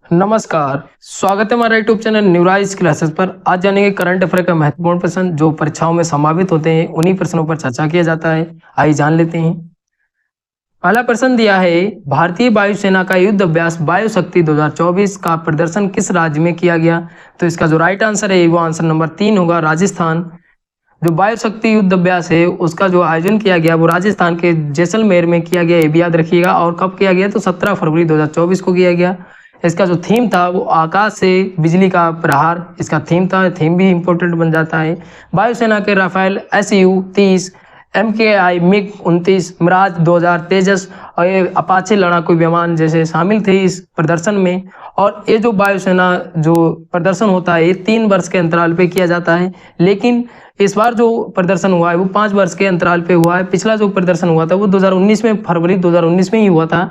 नमस्कार, स्वागत है हमारे यूट्यूब चैनल न्यूराइज क्लासेस पर। आज जानेंगे करंट अफेयर का महत्वपूर्ण प्रश्न जो परीक्षाओं में संभावित होते हैं, उन्हीं प्रश्नों पर चर्चा किया जाता है। आइए जान लेते हैं। पहला प्रश्न दिया है, भारतीय वायुसेना का युद्ध अभ्यास वायु शक्ति 2024 का प्रदर्शन किस राज्य में किया गया? तो इसका जो राइट आंसर है वो आंसर नंबर 3 होगा, राजस्थान। जो वायु शक्ति युद्ध अभ्यास है उसका जो आयोजन किया गया वो राजस्थान के जैसलमेर में किया गया, ये भी याद रखिएगा। और कब किया गया? तो 17 फरवरी 2024 को किया गया। इसका जो थीम था वो आकाश से बिजली का प्रहार, इसका थीम था। थीम भी इंपॉर्टेंट बन जाता है। वायुसेना के Rafale SU-30, MKI MiG-29, Miraj 2000 तेजस और ये अपाचे लड़ाकू विमान जैसे शामिल थे इस प्रदर्शन में। और ये जो वायुसेना जो प्रदर्शन होता है ये 3 वर्ष के अंतराल पे किया जाता है, लेकिन इस बार जो प्रदर्शन हुआ है वो 5 वर्ष के अंतराल पे हुआ है। पिछला जो प्रदर्शन हुआ था वो 2019 में, फरवरी 2019 में ही हुआ था।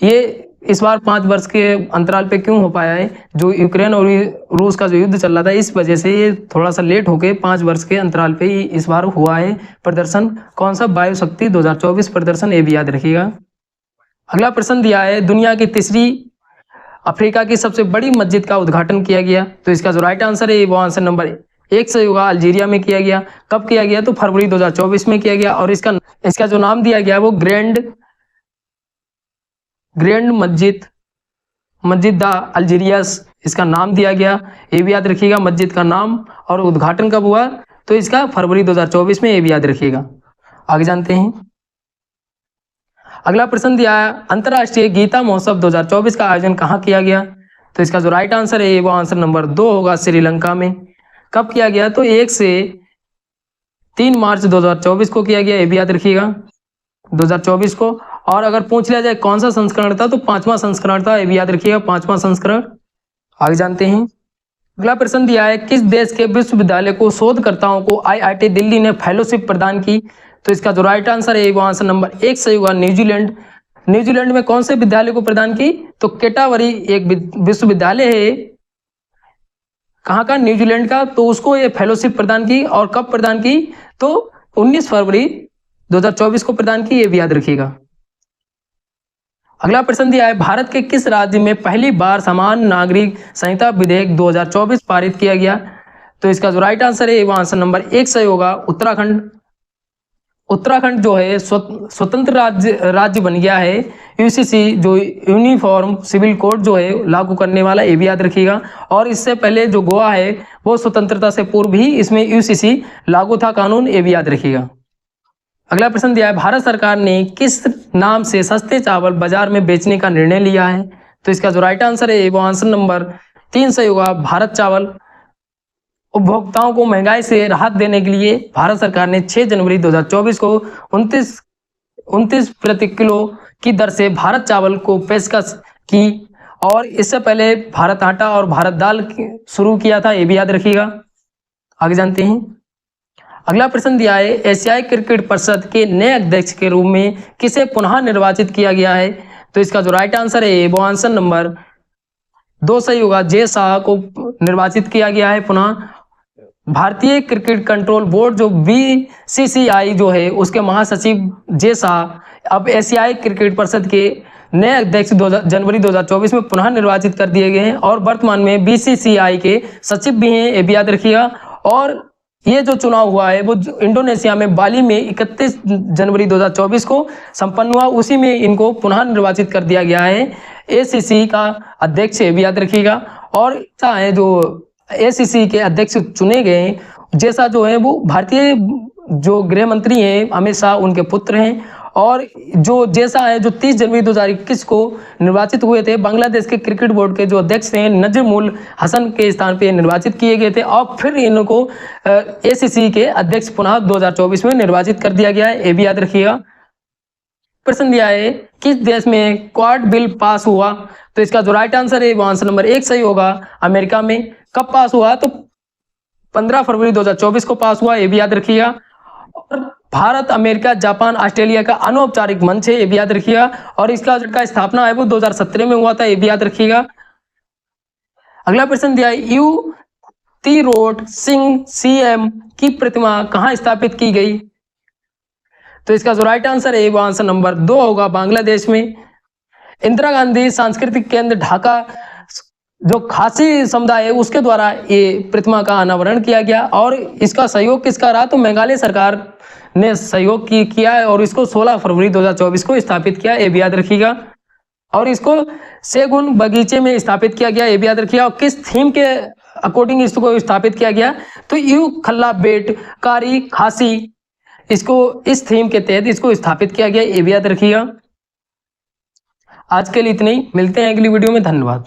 ये इस बार 5 वर्ष के अंतराल पे क्यों हो पाया है? जो यूक्रेन और रूस का जो युद्ध चल रहा था इस वजह से ये थोड़ा सा लेट होके 5 वर्ष के अंतराल पे ही इस बार हुआ है प्रदर्शन। कौन सा? वायु शक्ति 2024 प्रदर्शन, ये भी याद रखिएगा। अगला प्रश्न दिया है, दुनिया की तीसरी अफ्रीका की सबसे बड़ी मस्जिद का उद्घाटन किया गया। तो इसका जो राइट आंसर है वो आंसर नंबर 1 सही होगा, अल्जीरिया में किया गया। कब किया गया? तो फरवरी 2024 में किया गया। और इसका जो नाम दिया गया वो ग्रैंड मस्जिद द अल्जीरियस, इसका नाम दिया गया। ये भी याद रखिएगा मस्जिद का नाम। और उद्घाटन कब हुआ? तो इसका फरवरी 2024 में, ये भी याद रखिएगा। आगे जानते हैं। अगला प्रश्न दिया है, अंतर्राष्ट्रीय गीता महोत्सव 2024 का आयोजन कहाँ किया गया? तो इसका जो राइट आंसर है वो आंसर नंबर 2 होगा, श्रीलंका में। कब किया गया? तो 1 से 3 मार्च 2024 को किया गया, ये भी याद रखिएगा, 2024 को। और अगर पूछ लिया जाए कौन सा संस्करण था तो 5वां संस्करण था, ये भी याद रखिएगा, 5वां संस्करण। आगे जानते हैं। अगला प्रश्न दिया है, किस देश के विश्वविद्यालय को शोधकर्ताओं को IIT दिल्ली ने फेलोशिप प्रदान की? तो इसका जो राइट आंसर है वो आंसर नंबर 1 सही होगा, न्यूजीलैंड। न्यूजीलैंड में कौन से विद्यालय को प्रदान की? तो केटावरी एक विश्वविद्यालय है, कहाँ का? न्यूजीलैंड का। तो उसको ये फेलोशिप प्रदान की। और कब प्रदान की? तो 19 फरवरी 2024 को प्रदान की, ये भी याद रखिएगा। अगला प्रश्न दिया है, भारत के किस राज्य में पहली बार समान नागरिक संहिता विधेयक 2024 पारित किया गया? तो इसका जो राइट आंसर है वो आंसर नंबर 1 सही होगा, उत्तराखंड। उत्तराखंड जो है स्वतंत्र राज्य बन गया है। UCC जो यूनिफॉर्म सिविल कोड जो है लागू करने वाला, ये भी याद रखिएगा। और इससे पहले जो गोवा है वो स्वतंत्रता से पूर्व ही इसमें UCC लागू था कानून, ये भी याद रखिएगा। अगला प्रश्न दिया है, भारत सरकार ने किस नाम से सस्ते चावल बाजार में बेचने का निर्णय लिया है? तो इसका जो राइट आंसर है वो आंसर नंबर 3 सही होगा, भारत चावल। उपभोक्ताओं को महंगाई से राहत देने के लिए भारत सरकार ने 6 जनवरी 2024 को 29 प्रति किलो की दर से भारत चावल को पेशकश की। और इससे पहले भारत आटा और भारत दाल शुरू किया था, ये भी याद रखिएगा। आगे जानते हैं। अगला प्रश्न दिया है, एशियाई क्रिकेट परिषद के नए अध्यक्ष के रूप में किसे पुनः निर्वाचित किया गया है? तो इसका जो राइट आंसर है वो आंसर नंबर 2 सही होगा, जे शाह को निर्वाचित किया गया है पुनः। भारतीय क्रिकेट कंट्रोल बोर्ड जो BCCI जो है उसके महासचिव जे शाह अब एशियाई क्रिकेट परिषद के नए अध्यक्ष जनवरी 2024 में पुनः निर्वाचित कर दिए गए हैं। और वर्तमान में BCCI के सचिव भी हैं, ये भी याद रखिएगा। और ये जो चुनाव हुआ है वो इंडोनेशिया में बाली में 31 जनवरी 2024 को संपन्न हुआ, उसी में इनको पुनः निर्वाचित कर दिया गया है ACC का अध्यक्ष, ये भी याद रखिएगा। और है जो ACC के अध्यक्ष चुने गए जैसा जो है वो भारतीय जो गृह मंत्री हैं अमित शाह, उनके पुत्र हैं। और जो जैसा है जो 30 जनवरी 2021 को निर्वाचित हुए थे, बांग्लादेश के क्रिकेट बोर्ड के जो अध्यक्ष हैं नजमुल हसन के स्थान पे निर्वाचित किए गए थे। और फिर इनको ACC के अध्यक्ष पुनः 2024 में निर्वाचित कर दिया गया है, ये भी याद रखिएगा। प्रश्न दिया है, किस देश में क्वाड बिल पास हुआ? तो इसका जो राइट आंसर है वो आंसर नंबर 1 सही होगा, अमेरिका में। कब पास हुआ? तो 15 फरवरी 2024 को पास हुआ, ये भी याद रखिएगा। और भारत, अमेरिका, जापान, ऑस्ट्रेलिया का अनौपचारिक मंच है, ये भी याद रखिएगा। और इसका जो स्थापना है वो 2017 में हुआ था, ये भी याद रखिएगा। अगला प्रश्न दिया है, यू तिरोट सिंह CM की प्रतिमा कहाँ स्थापित की गई? तो इसका जो राइट आंसर है वो आंसर नंबर 2 होगा, बांग्लादेश में। इंदिरा गांधी सांस्कृतिक केंद्र ढाका जो खासी समुदाय है उसके द्वारा ये प्रतिमा का अनावरण किया गया। और इसका सहयोग किसका रहा, तो मेघालय सरकार ने सहयोग किया है और इसको 16 फरवरी 2024 को स्थापित किया, ये भी याद रखिएगा। और इसको सेगुन बगीचे में स्थापित किया गया, ये भी याद रखिएगा। और किस थीम के अकॉर्डिंग इसको स्थापित किया गया, तो यू खल्ला बेट कारी खासी, इसको इस थीम के तहत इसको स्थापित किया गया, ये भी याद रखिएगा। आज के लिए इतने ही, मिलते हैं अगली वीडियो में, धन्यवाद।